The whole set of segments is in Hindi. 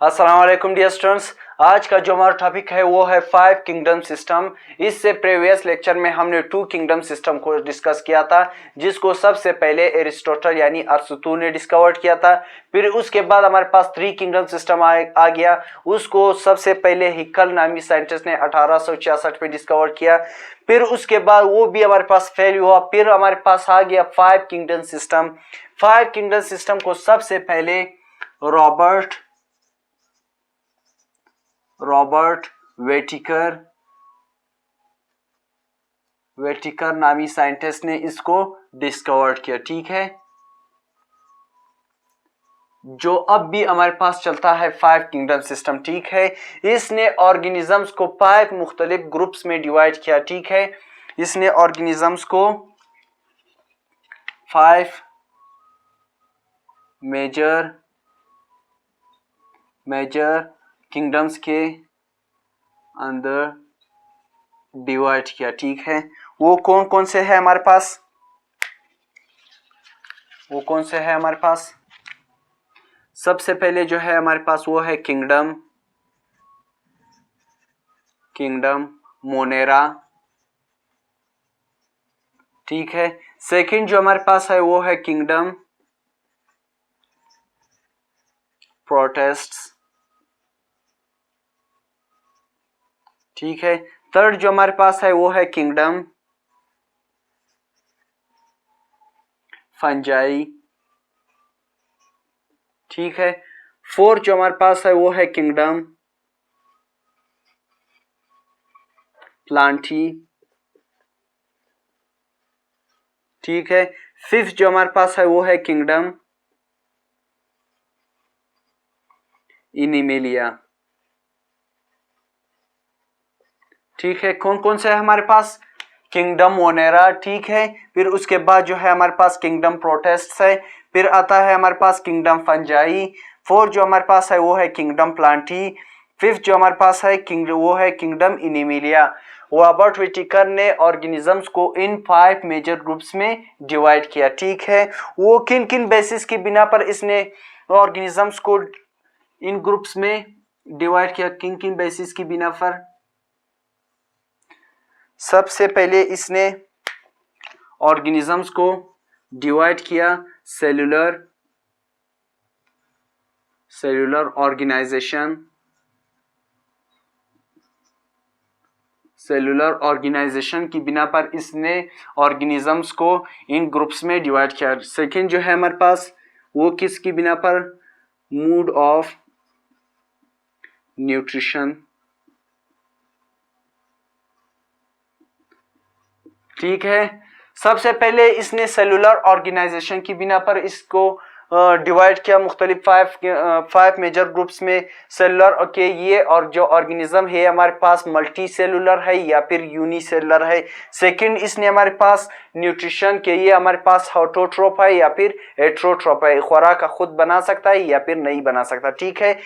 अस्सलाम वालेकुम डियर स्टूडेंट्स। आज का जो हमारा टॉपिक है वो है 5 किंगडम सिस्टम। इससे प्रीवियस लेक्चर में हमने 2 किंगडम सिस्टम को डिस्कस किया था, जिसको सबसे पहले एरिस्टोटल यानी अरस्तू ने डिस्कवर किया था। फिर उसके बाद हमारे पास 3 किंगडम सिस्टम आ गया। उसको सबसे पहले हिकल नामी साइंटिस्ट ने 1866 में डिस्कवर किया। फिर उसके बाद वो भी हमारे पास फेल हुआ। फिर हमारे पास आ गया 5 किंगडम सिस्टम। 5 किंगडम सिस्टम को सबसे पहले रॉबर्ट वेटिकर नामी साइंटिस्ट ने इसको डिस्कवर किया। ठीक है, जो अब भी हमारे पास चलता है 5 किंगडम सिस्टम। ठीक है, इसने ऑर्गेनिजम्स को 5 मुख्तलिफ ग्रुप्स में डिवाइड किया। ठीक है, इसने ऑर्गेनिजम्स को 5 मेजर किंगडम्स के अंदर डिवाइड किया। ठीक है, वो कौन कौन से है हमारे पास? सबसे पहले जो है हमारे पास वो है किंगडम मोनेरा। ठीक है, सेकंड जो हमारे पास है वो है किंगडम प्रोटेस्ट्स। ठीक है, थर्ड जो हमारे पास है वो है किंगडम फंजाई। ठीक है, फोर्थ जो हमारे पास है वो है किंगडम प्लांटी। ठीक है, फिफ्थ जो हमारे पास है वो है किंगडम इनिमेलिया। ठीक है, कौन कौन से है हमारे पास? Kingdom Monera. ठीक है, फिर उसके बाद जो है हमारे पास किंगडम प्रोटेस्ट है। फिर आता है हमारे पास किंगडम फंजाई। फोर्थ जो हमारे पास है वो है किंगडम प्लांटी। फिफ्थ जो हमारे पास है वो है किंगडम इनिमिलिया। रॉबर्ट विटिकर ने ऑर्गेनिजम्स को इन 5 मेजर ग्रुप्स में डिवाइड किया। ठीक है, वो किन किन बेसिस की बिना पर इसने ऑर्गेनिजम्स को इन ग्रुप्स में डिवाइड किया? किन किन बेसिस की बिना पर? सबसे पहले इसने ऑर्गेनिजम्स को डिवाइड किया सेलुलर ऑर्गेनाइजेशन की बिना पर इसने ऑर्गेनिजम्स को इन ग्रुप्स में डिवाइड किया। सेकंड जो है हमारे पास वो किसकी बिना पर? Mood off nutrition. ठीक है, सबसे पहले इसने सेलुलर ऑर्गेनाइजेशन की बिना पर इसको डिवाइड किया मुख्तलिफ 5 मेजर ग्रुप्स में। सेलुलर ओके, ये और जो ऑर्गेनिज्म है हमारे पास मल्टी सेलुलर है या फिर यूनिसेलुलर है। सेकंड इसने हमारे पास न्यूट्रिशन के, ये हमारे पास ऑटोट्रोप है या फिर हेट्रोट्रोप है, खुराक का खुद बना सकता है या फिर नहीं बना सकता। ठीक है,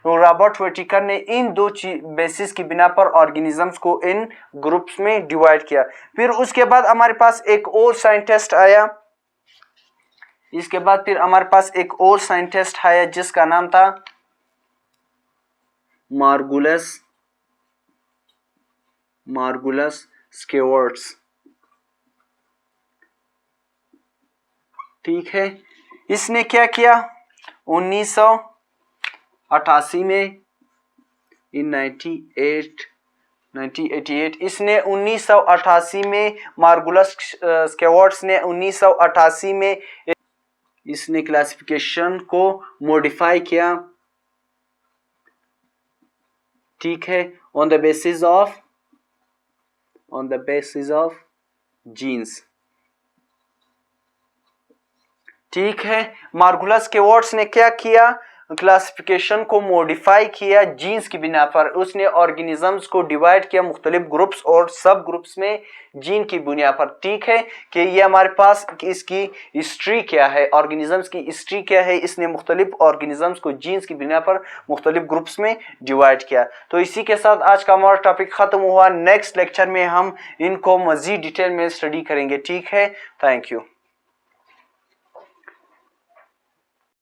रॉबर्ट विटिकर ने इन 2 बेसिस की बिना पर ऑर्गेनिजम्स को इन ग्रुप्स में डिवाइड किया। फिर उसके बाद हमारे पास एक और साइंटिस्ट आया। जिसका नाम था मार्गुलस स्केवर्ट्स। ठीक है, इसने क्या किया? 1988 में, इन 1988 इसने 1988 में मार्गुलस स्केवर्ट्स ने 1988 में इसने क्लासिफिकेशन को मॉडिफाई किया। ठीक है, on the basis of genes. ठीक है, मार्गुलस स्केवर्ट्स ने क्या किया? क्लासिफिकेशन को मॉडिफाई किया जीन्स की बिना पर। उसने ऑर्गेनिजम्स को डिवाइड किया मुख्तलिफ ग्रुप्स और सब ग्रुप्स में जीन की बुनियाद पर। ठीक है, कि ये हमारे पास इसकी हिस्ट्री क्या है, ऑर्गेनिजम्स की हिस्ट्री क्या है। इसने मुख्तलिफ ऑर्गेनिजम्स को जीन्स की बिना पर मुख्तलिफ ग्रुप्स में डिवाइड किया। तो इसी के साथ आज का हमारा टॉपिक खत्म हुआ। नेक्स्ट लेक्चर में हम इनको मजीद डिटेल में स्टडी करेंगे। ठीक है, थैंक यू।